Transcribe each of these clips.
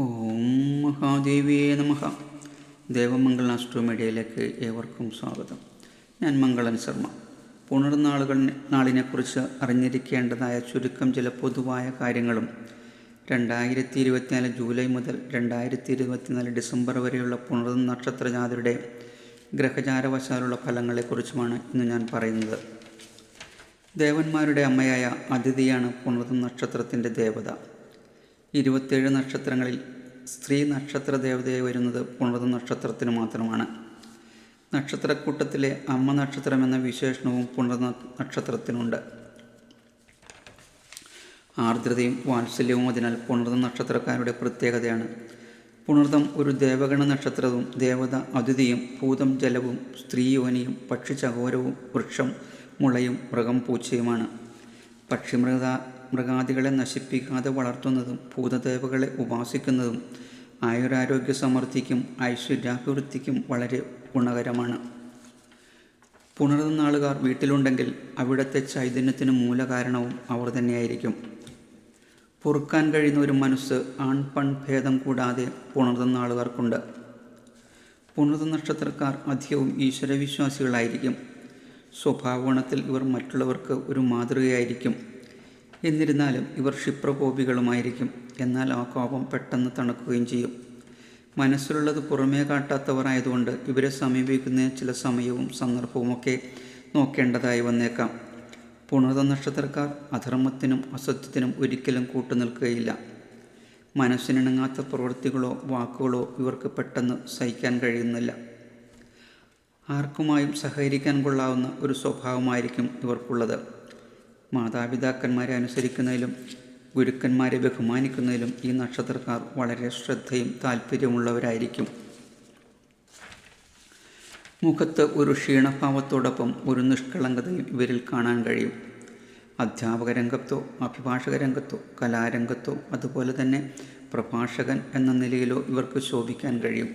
ഓം മഹാദേവിയേ നമഃ. ദേവമംഗള അസ്ട്രോമീഡിയയിലേക്ക് ഏവർക്കും സ്വാഗതം. ഞാൻ മംഗളൻ ശർമ്മ. നാളിനെക്കുറിച്ച് അറിഞ്ഞിരിക്കേണ്ടതായ ചുരുക്കം ചില പൊതുവായ കാര്യങ്ങളും 2024 ജൂലൈ മുതൽ 2024 ഡിസംബർ വരെയുള്ള പുണർദം നക്ഷത്രജാതരുടെ ഗ്രഹചാരവശാലുള്ള ഫലങ്ങളെക്കുറിച്ചുമാണ് ഇന്ന് ഞാൻ പറയുന്നത്. ദേവന്മാരുടെ അമ്മയായ അതിഥിയാണ് പുണർദം നക്ഷത്രത്തിൻ്റെ ദേവത. 27 നക്ഷത്രങ്ങളിൽ സ്ത്രീ നക്ഷത്ര ദേവതയായി വരുന്നത് പുണർദം നക്ഷത്രത്തിന് മാത്രമാണ്. നക്ഷത്രക്കൂട്ടത്തിലെ അമ്മ നക്ഷത്രം എന്ന വിശേഷണവും പുണർദം നക്ഷത്രത്തിനുണ്ട്. ആർദ്രതയും വാത്സല്യവും അതിനാൽ പുണർദം നക്ഷത്രക്കാരുടെ പ്രത്യേകതയാണ്. പുണർദം ഒരു ദേവഗണ നക്ഷത്രവും ദേവത അതിഥിയും ഭൂതം ജലവും സ്ത്രീ യോനിയും പക്ഷി ചകോരവും വൃക്ഷം മുളയും മൃഗം പൂച്ചയുമാണ്. മൃഗാദികളെ നശിപ്പിക്കാതെ വളർത്തുന്നതും ഭൂതദേവകളെ ഉപാസിക്കുന്നതും ആയുരാരോഗ്യ സമൃദ്ധിക്കും ഐശ്വര്യാഭിവൃദ്ധിക്കും വളരെ ഗുണകരമാണ്. പുണർദം നാളുകാർ വീട്ടിലുണ്ടെങ്കിൽ അവിടുത്തെ ചൈതന്യത്തിന് മൂലകാരണവും അവർ തന്നെയായിരിക്കും. പൊറുക്കാൻ കഴിയുന്ന ഒരു മനസ്സ് ആൺപൺ ഭേദം കൂടാതെ പുണർദം നാളുകാർക്കുണ്ട്. പുണർദം നക്ഷത്രക്കാർ അധികവും ഈശ്വരവിശ്വാസികളായിരിക്കും. സ്വഭാവഗുണത്തിൽ ഇവർ മറ്റുള്ളവർക്ക് ഒരു മാതൃകയായിരിക്കും. എന്നിരുന്നാലും ഇവർ ക്ഷിപ്രകോപികളുമായിരിക്കും. എന്നാൽ ആ കോപം പെട്ടെന്ന് തണുക്കുകയും ചെയ്യും. മനസ്സിലുള്ളത് പുറമേ കാട്ടാത്തവർ ആയതുകൊണ്ട് ഇവരെ സമീപിക്കുന്ന ചില സമയവും സന്ദർഭവുമൊക്കെ നോക്കേണ്ടതായി വന്നേക്കാം. പുണർദം നക്ഷത്രക്കാർ അധർമ്മത്തിനും അസത്യത്തിനും ഒരിക്കലും കൂട്ടുനിൽക്കുകയില്ല. മനസ്സിനിണങ്ങാത്ത പ്രവൃത്തികളോ വാക്കുകളോ ഇവർക്ക് പെട്ടെന്ന് സഹിക്കാൻ കഴിയുന്നില്ല. ആർക്കുമായും സഹകരിക്കാൻ കൊള്ളാവുന്ന ഒരു സ്വഭാവമായിരിക്കും ഇവർക്കുള്ളത്. മാതാപിതാക്കന്മാരെ അനുസരിക്കുന്നതിലും ഗുരുക്കന്മാരെ ബഹുമാനിക്കുന്നതിലും ഈ നക്ഷത്രക്കാർ വളരെ ശ്രദ്ധയും താല്പര്യമുള്ളവരായിരിക്കും. മുഖത്ത് ഒരു ക്ഷീണഭാവത്തോടൊപ്പം ഒരു നിഷ്കളങ്കതയും ഇവരിൽ കാണാൻ കഴിയും. അധ്യാപക രംഗത്തോ അഭിഭാഷക രംഗത്തോ കലാരംഗത്തോ അതുപോലെ തന്നെ പ്രഭാഷകൻ എന്ന നിലയിലോ ഇവർക്ക് ശോഭിക്കാൻ കഴിയും.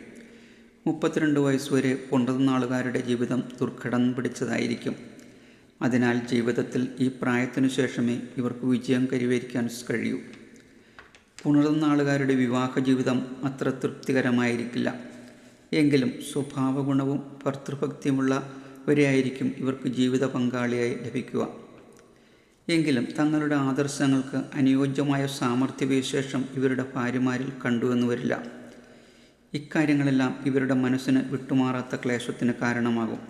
32 വയസ്സുവരെ പുണർദം നാളുകാരുടെ ജീവിതം ദുർഘടം പിടിച്ചതായിരിക്കും. അതിനാൽ ജീവിതത്തിൽ ഈ പ്രായത്തിനു ശേഷമേ ഇവർക്ക് വിജയം കൈവരിക്കാൻ കഴിയൂ. പുണർദം നാളുകാരുടെ വിവാഹ ജീവിതം അത്ര തൃപ്തികരമായിരിക്കില്ല. എങ്കിലും സ്വഭാവഗുണവും ഭർതൃഭക്തിയുമുള്ളവരെയായിരിക്കും ഇവർക്ക് ജീവിത പങ്കാളിയായി ലഭിക്കുക. എങ്കിലും തങ്ങളുടെ ആദർശങ്ങൾക്ക് അനുയോജ്യമായ സാമർഥ്യവിശേഷം ഇവരുടെ ഭാര്യമാരിൽ കണ്ടുവെന്ന് വരില്ല. ഇക്കാര്യങ്ങളെല്ലാം ഇവരുടെ മനസ്സിന് വിട്ടുമാറാത്ത ക്ലേശത്തിന് കാരണമാകും.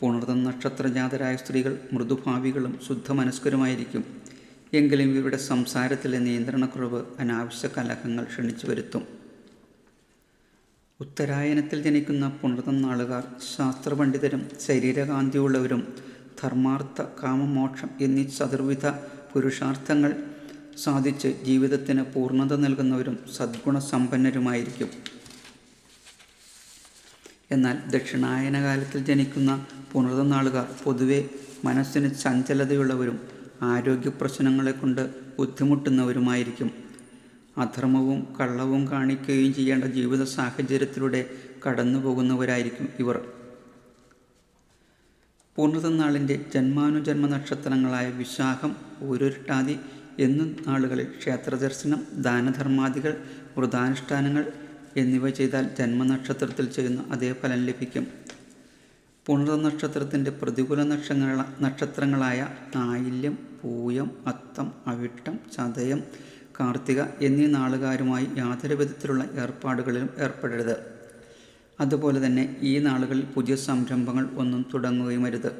പുണർദം നക്ഷത്രജാതരായ സ്ത്രീകൾ മൃദുഭാവികളും ശുദ്ധമനസ്കരുമായിരിക്കും. എങ്കിലും ഇവരുടെ സംസാരത്തിലെ നിയന്ത്രണക്കുറവ് അനാവശ്യ കലഹങ്ങൾ ക്ഷണിച്ചു വരുത്തും. ഉത്തരായനത്തിൽ ജനിക്കുന്ന പുണർദം നാളുകാർ ശാസ്ത്രപണ്ഡിതരും ശരീരകാന്തിയുള്ളവരും ധർമാർത്ഥ കാമമോക്ഷം എന്നീ ചതുർവിധ പുരുഷാർത്ഥങ്ങൾ സാധിച്ച് ജീവിതത്തിന് പൂർണ്ണത നൽകുന്നവരും സദ്ഗുണസമ്പന്നരുമായിരിക്കും. എന്നാൽ ദക്ഷിണായന കാലത്തിൽ ജനിക്കുന്ന പുണർദം നാളുകാർ പൊതുവെ മനസ്സിന് ചഞ്ചലതയുള്ളവരും ആരോഗ്യ പ്രശ്നങ്ങളെ കൊണ്ട് ബുദ്ധിമുട്ടുന്നവരുമായിരിക്കും. അധർമ്മവും കള്ളവും കാണിക്കുകയും ചെയ്യേണ്ട ജീവിത സാഹചര്യത്തിലൂടെ കടന്നു പോകുന്നവരായിരിക്കും ഇവർ. പുണർദം നാളിൻ്റെ ജന്മാനുജന്മ നക്ഷത്രങ്ങളായ വിശാഖം പൂരുരുട്ടാതി എന്നും നാളുകളിൽ ക്ഷേത്രദർശനം ദാനധർമാദികൾ വ്രതാനുഷ്ഠാനങ്ങൾ എന്നിവ ചെയ്താൽ ജന്മനക്ഷത്രത്തിൽ ചെയ്യുന്ന അതേ ഫലം ലഭിക്കും. പുണർദം നക്ഷത്രത്തിൻ്റെ പ്രതികൂല നക്ഷത്രങ്ങളായ ആയില്യം പൂയം അത്തം അവിട്ടം ചതയം കാർത്തിക എന്നീ നാളുകാരുമായി യാതൊരു വിധത്തിലുള്ള ഏർപ്പാടുകളിലും ഏർപ്പെടരുത്. അതുപോലെ തന്നെ ഈ നാളുകളിൽ പുതിയ സംരംഭങ്ങൾ ഒന്നും തുടങ്ങുകയും അരുത്.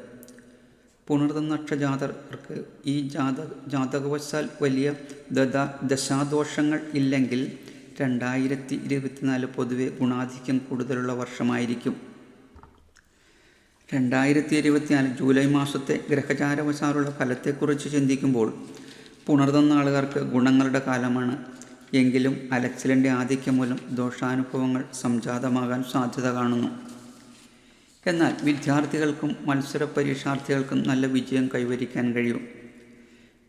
പുണർദം നക്ഷജാതർക്ക് ഈ ജാതകവശാൽ വലിയ ദശാദോഷങ്ങൾ ഇല്ലെങ്കിൽ 2024 പൊതുവെ ഗുണാധിക്യം കൂടുതലുള്ള വർഷമായിരിക്കും. 2024 ജൂലൈ മാസത്തെ ഗ്രഹചാരവശാലുള്ള ഫലത്തെക്കുറിച്ച് ചിന്തിക്കുമ്പോൾ പുണർദം നാളുകാർക്ക് ഗുണങ്ങളുടെ കാലമാണ്. എങ്കിലും അലച്ചിലിൻ്റെ ആധിക്യം മൂലം ദോഷാനുഭവങ്ങൾ സംജാതമാകാൻ സാധ്യത കാണുന്നു. എന്നാൽ വിദ്യാർത്ഥികൾക്കും മത്സര പരീക്ഷാർത്ഥികൾക്കും നല്ല വിജയം കൈവരിക്കാൻ കഴിയും.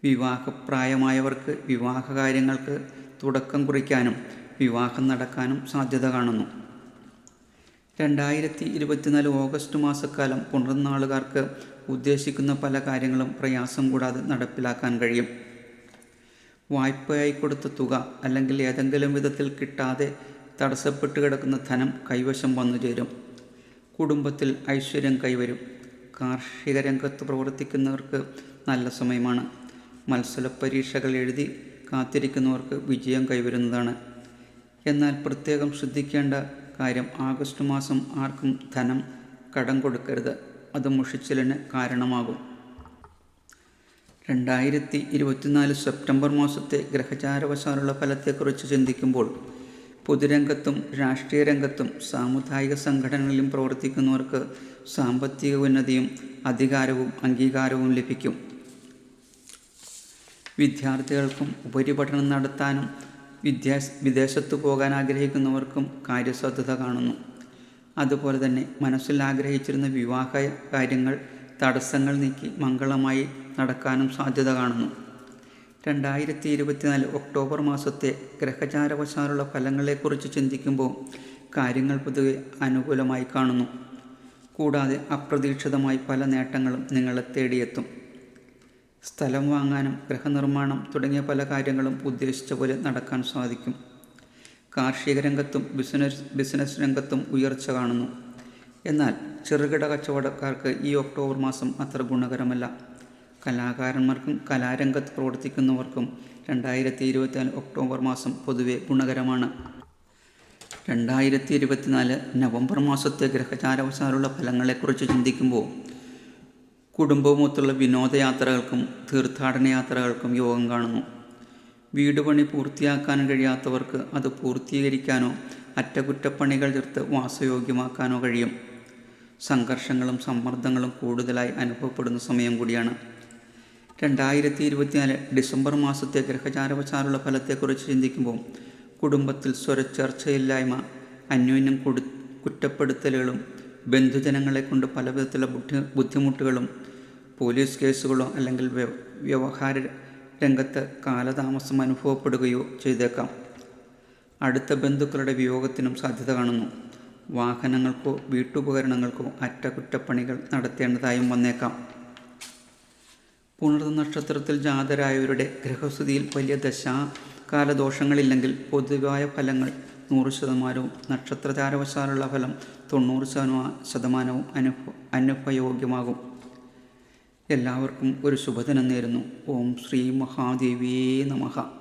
വിവാഹപ്രായമായവർക്ക് വിവാഹകാര്യങ്ങൾക്ക് തുടക്കം കുറിക്കാനും വിവാഹം നടക്കാനും സാധ്യത കാണുന്നു. 2024 ഓഗസ്റ്റ് മാസക്കാലം പുണർദം നാളുകാർക്ക് ഉദ്ദേശിക്കുന്ന പല കാര്യങ്ങളും പ്രയാസം കൂടാതെ നടപ്പിലാക്കാൻ കഴിയും. വായ്പയായി കൊടുത്ത തുക അല്ലെങ്കിൽ ഏതെങ്കിലും വിധത്തിൽ കിട്ടാതെ തടസ്സപ്പെട്ട് കിടക്കുന്ന ധനം കൈവശം വന്നു ചേരും. കുടുംബത്തിൽ ഐശ്വര്യം കൈവരും. കാർഷിക രംഗത്ത് പ്രവർത്തിക്കുന്നവർക്ക് നല്ല സമയമാണ്. മത്സര പരീക്ഷകൾ എഴുതി കാത്തിരിക്കുന്നവർക്ക് വിജയം കൈവരുന്നതാണ്. എന്നാൽ പ്രത്യേകം ശ്രദ്ധിക്കേണ്ട കാര്യം, ആഗസ്റ്റ് മാസം ആർക്കും ധനം കടം കൊടുക്കരുത്. അത് മുഷിച്ചിലിന് കാരണമാകും. 2024 സെപ്റ്റംബർ മാസത്തെ ഗ്രഹചാരവശാലുള്ള ഫലത്തെക്കുറിച്ച് ചിന്തിക്കുമ്പോൾ പൊതുരംഗത്തും രാഷ്ട്രീയ രംഗത്തും സാമുദായിക സംഘടനകളിലും പ്രവർത്തിക്കുന്നവർക്ക് സാമ്പത്തിക ഉന്നതിയും അധികാരവും അംഗീകാരവും ലഭിക്കും. വിദ്യാർത്ഥികൾക്കും ഉപരിപഠനം നടത്താനും വിദേശത്തു പോകാൻ ആഗ്രഹിക്കുന്നവർക്കും കാര്യസാധ്യത കാണുന്നു. അതുപോലെ തന്നെ മനസ്സിൽ ആഗ്രഹിച്ചിരുന്ന വിവാഹ കാര്യങ്ങൾ തടസ്സങ്ങൾ നീക്കി മംഗളമായി നടക്കാനും സാധ്യത കാണുന്നു. 2024 ഒക്ടോബർ മാസത്തെ ഗ്രഹചാരവശാലുള്ള ഫലങ്ങളെക്കുറിച്ച് ചിന്തിക്കുമ്പോൾ കാര്യങ്ങൾ പൊതുവെ അനുകൂലമായി കാണുന്നു. കൂടാതെ അപ്രതീക്ഷിതമായി പല നേട്ടങ്ങളും നിങ്ങളെ തേടിയെത്തും. സ്ഥലം വാങ്ങാനും ഗൃഹനിർമ്മാണം തുടങ്ങിയ പല കാര്യങ്ങളും ഉദ്ദേശിച്ച പോലെ നടക്കാൻ സാധിക്കും. കാർഷിക രംഗത്തും ബിസിനസ് രംഗത്തും ഉയർച്ച കാണുന്നു. എന്നാൽ ചെറുകിട കച്ചവടക്കാർക്ക് ഈ ഒക്ടോബർ മാസം അത്ര ഗുണകരമല്ല. കലാകാരന്മാർക്കും കലാരംഗത്ത് പ്രവർത്തിക്കുന്നവർക്കും 2024 ഒക്ടോബർ മാസം പൊതുവെ ഗുണകരമാണ്. 2024 നവംബർ മാസത്തെ ഗ്രഹചാരവശാലുള്ള ഫലങ്ങളെക്കുറിച്ച് ചിന്തിക്കുമ്പോൾ കുടുംബവുമൊത്തുള്ള വിനോദയാത്രകൾക്കും തീർത്ഥാടന യാത്രകൾക്കും യോഗം കാണുന്നു. വീട് പണി പൂർത്തിയാക്കാൻ കഴിയാത്തവർക്ക് അത് പൂർത്തീകരിക്കാനോ അറ്റകുറ്റപ്പണികൾ ചേർത്ത് വാസയോഗ്യമാക്കാനോ കഴിയും. സംഘർഷങ്ങളും സമ്മർദ്ദങ്ങളും കൂടുതലായി അനുഭവപ്പെടുന്ന സമയം കൂടിയാണ്. 2024 ഡിസംബർ മാസത്തെ ഗ്രഹചാരവശാലുള്ള ഫലത്തെക്കുറിച്ച് ചിന്തിക്കുമ്പോൾ കുടുംബത്തിൽ സ്വരച്ചേർച്ചയില്ലായ്മ, അന്യോന്യം കുറ്റപ്പെടുത്തലുകളും ബന്ധുജനങ്ങളെ കൊണ്ട് പല വിധത്തിലുള്ള ബുദ്ധിമുട്ടുകളും പോലീസ് കേസുകളോ അല്ലെങ്കിൽ വ്യവഹാര രംഗത്ത് കാലതാമസം അനുഭവപ്പെടുകയോ ചെയ്തേക്കാം. അടുത്ത ബന്ധുക്കളുടെ വിയോഗത്തിനും സാധ്യത കാണുന്നു. വാഹനങ്ങൾക്കോ വീട്ടുപകരണങ്ങൾക്കോ അറ്റകുറ്റപ്പണികൾ നടത്തേണ്ടതായും വന്നേക്കാം. പുണർദ നക്ഷത്രത്തിൽ ജാതരായവരുടെ ഗ്രഹസ്ഥിതിയിൽ വലിയ ദശാകാലദോഷങ്ങളില്ലെങ്കിൽ പൊതുവായ ഫലങ്ങൾ 100%, നക്ഷത്രചാരവശാലുള്ള ഫലം 90% അനുഭവയോഗ്യമാകും. എല്ലാവർക്കും ഒരു ശുഭദിനം നേരുന്നു. ഓം ശ്രീ മഹാദേവിയേ നമഃ.